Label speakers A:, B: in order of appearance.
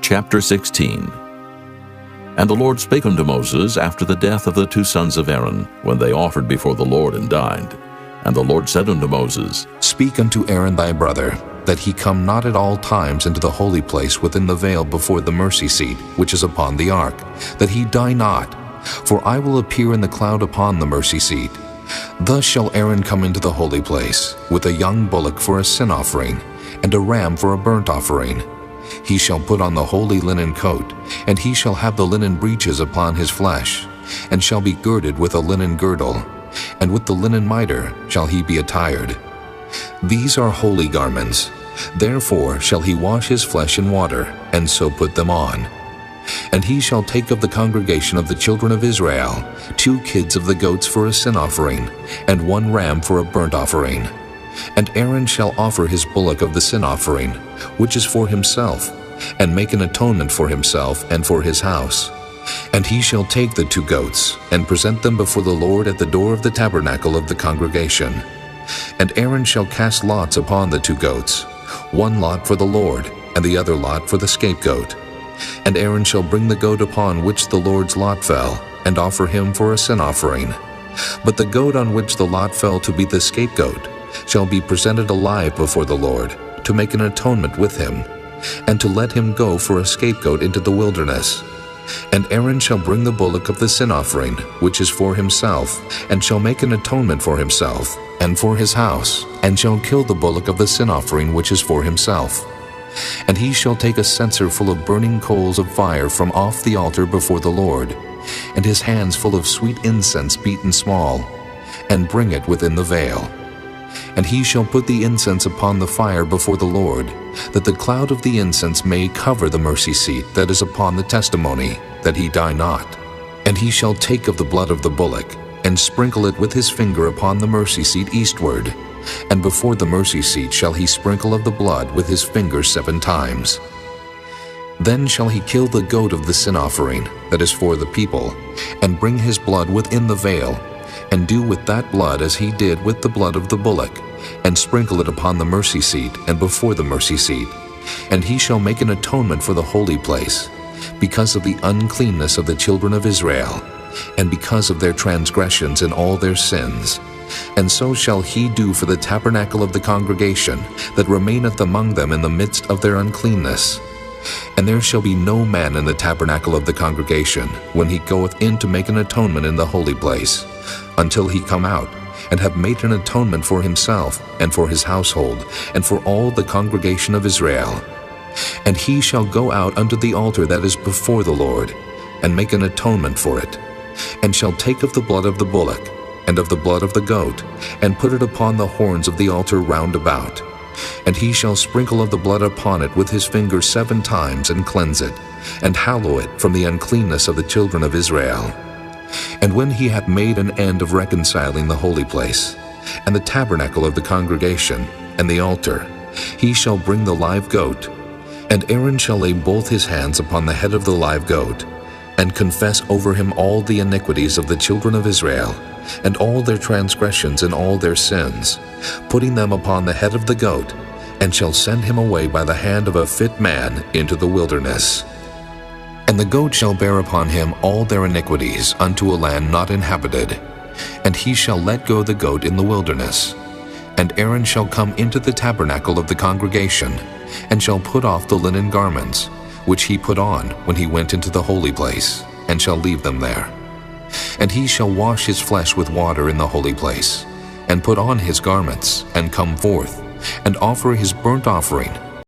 A: Chapter 16. And the Lord spake unto Moses after the death of the two sons of Aaron, when they offered before the Lord and died. And the Lord said unto Moses,
B: Speak unto Aaron thy brother, that he come not at all times into the holy place within the veil before the mercy seat, which is upon the ark, that he die not. For I will appear in the cloud upon the mercy seat. Thus shall Aaron come into the holy place, with a young bullock for a sin offering, and a ram for a burnt offering. He shall put on the holy linen coat, and he shall have the linen breeches upon his flesh, and shall be girded with a linen girdle, and with the linen mitre shall he be attired. These are holy garments. Therefore shall he wash his flesh in water, and so put them on. And he shall take of the congregation of the children of Israel 2 kids of the goats for a sin offering, and 1 ram for a burnt offering. And Aaron shall offer his bullock of the sin offering, which is for himself, and make an atonement for himself and for his house. And he shall take the 2 goats, and present them before the Lord at the door of the tabernacle of the congregation. And Aaron shall cast lots upon the 2 goats, 1 lot for the Lord, and the other lot for the scapegoat. And Aaron shall bring the goat upon which the Lord's lot fell, and offer him for a sin offering. But the goat on which the lot fell to be the scapegoat shall be presented alive before the Lord, to make an atonement with him, and to let him go for a scapegoat into the wilderness. And Aaron shall bring the bullock of the sin offering, which is for himself, and shall make an atonement for himself, and for his house, and shall kill the bullock of the sin offering which is for himself. And he shall take a censer full of burning coals of fire from off the altar before the Lord, and his hands full of sweet incense beaten small, and bring it within the veil. And he shall put the incense upon the fire before the Lord, that the cloud of the incense may cover the mercy seat that is upon the testimony, that he die not. And he shall take of the blood of the bullock, and sprinkle it with his finger upon the mercy seat eastward, and before the mercy seat shall he sprinkle of the blood with his finger 7 times. Then shall he kill the goat of the sin offering, that is for the people, and bring his blood within the veil, and do with that blood as he did with the blood of the bullock, and sprinkle it upon the mercy seat and before the mercy seat. And he shall make an atonement for the holy place, because of the uncleanness of the children of Israel, and because of their transgressions and all their sins. And so shall he do for the tabernacle of the congregation that remaineth among them in the midst of their uncleanness. And there shall be no man in the tabernacle of the congregation when he goeth in to make an atonement in the holy place, until he come out, and have made an atonement for himself, and for his household, and for all the congregation of Israel. And he shall go out unto the altar that is before the Lord, and make an atonement for it, and shall take of the blood of the bullock, and of the blood of the goat, and put it upon the horns of the altar round about. And he shall sprinkle of the blood upon it with his finger 7 times, and cleanse it, and hallow it from the uncleanness of the children of Israel. And when he hath made an end of reconciling the holy place, and the tabernacle of the congregation, and the altar, he shall bring the live goat. And Aaron shall lay both his hands upon the head of the live goat, and confess over him all the iniquities of the children of Israel, and all their transgressions and all their sins, putting them upon the head of the goat, and shall send him away by the hand of a fit man into the wilderness. And the goat shall bear upon him all their iniquities unto a land not inhabited, and he shall let go the goat in the wilderness. And Aaron shall come into the tabernacle of the congregation, and shall put off the linen garments, which he put on when he went into the holy place, and shall leave them there. And he shall wash his flesh with water in the holy place, and put on his garments, and come forth, and offer his burnt offering